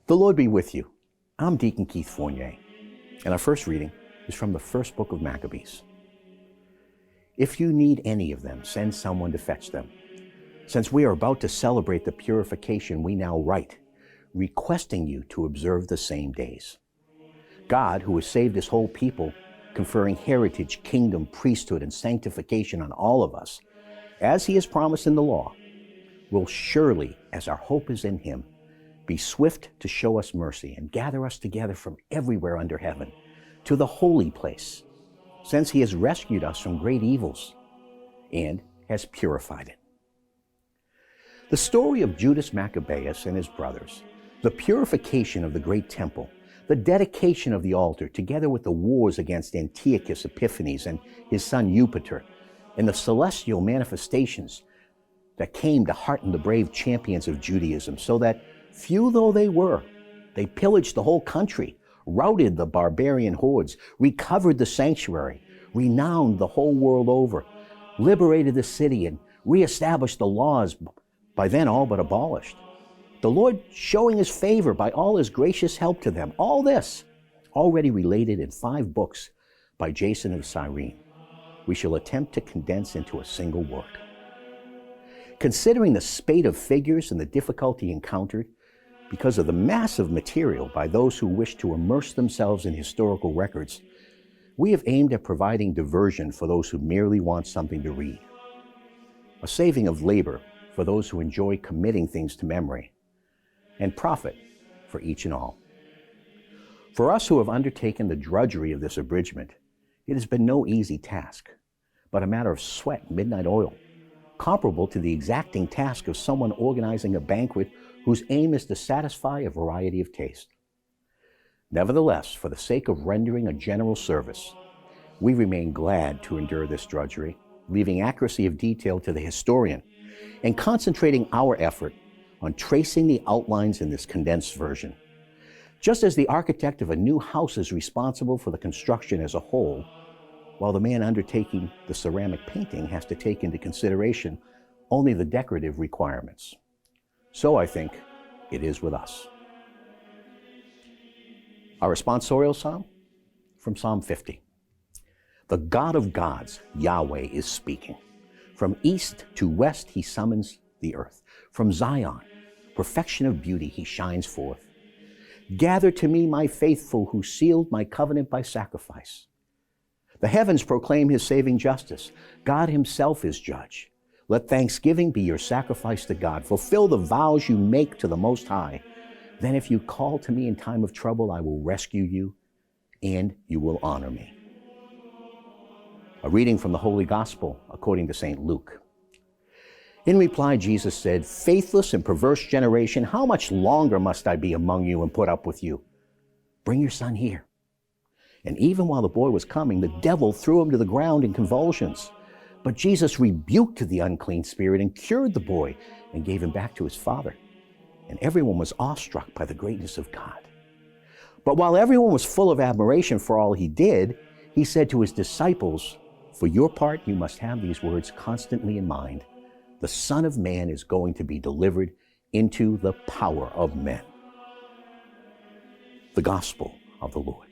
The Lord be with you. I'm Deacon Keith Fournier, and our first reading is from the first book of Maccabees. If you need any of them, send someone to fetch them, since we are about to celebrate the purification we now write, requesting you to observe the same days. God, who has saved his whole people, conferring heritage, kingdom, priesthood, and sanctification on all of us, as he has promised in the law, will surely, as our hope is in him, be swift to show us mercy and gather us together from everywhere under heaven to the holy place, since he has rescued us from great evils and has purified it. The story of Judas Maccabeus and his brothers, the purification of the great temple, the dedication of the altar, together with the wars against Antiochus Epiphanes and his son Eupator, and the celestial manifestations that came to hearten the brave champions of Judaism, so that, few though they were, they pillaged the whole country, routed the barbarian hordes, recovered the sanctuary, renowned the whole world over, liberated the city, and reestablished the laws by then all but abolished. The Lord showing his favor by all his gracious help to them. All this already related in 5 books by Jason of Cyrene, we shall attempt to condense into a single work. Considering the spate of figures and the difficulty encountered because of the massive material by those who wish to immerse themselves in historical records, we have aimed at providing diversion for those who merely want something to read, a saving of labor for those who enjoy committing things to memory, and profit for each and all. For us who have undertaken the drudgery of this abridgment, it has been no easy task, but a matter of sweat and midnight oil, comparable to the exacting task of someone organizing a banquet whose aim is to satisfy a variety of taste. Nevertheless, for the sake of rendering a general service, we remain glad to endure this drudgery, leaving accuracy of detail to the historian, and concentrating our effort on tracing the outlines in this condensed version. Just as the architect of a new house is responsible for the construction as a whole, while the man undertaking the ceramic painting has to take into consideration only the decorative requirements. So I think it is with us. Our responsorial psalm from Psalm 50. The God of gods, Yahweh, is speaking. From east to west he summons the earth. From Zion, perfection of beauty, he shines forth. Gather to me my faithful who sealed my covenant by sacrifice. The heavens proclaim his saving justice. God himself is judge. Let thanksgiving be your sacrifice to God. Fulfill the vows you make to the Most High. Then if you call to me in time of trouble, I will rescue you, and you will honor me. A reading from the Holy Gospel according to St. Luke. In reply, Jesus said, "Faithless and perverse generation, how much longer must I be among you and put up with you? Bring your son here." And even while the boy was coming, the devil threw him to the ground in convulsions. But Jesus rebuked the unclean spirit and cured the boy and gave him back to his father. And everyone was awestruck by the greatness of God. But while everyone was full of admiration for all he did, he said to his disciples, "For your part, you must have these words constantly in mind. The Son of Man is going to be delivered into the power of men." The Gospel of the Lord.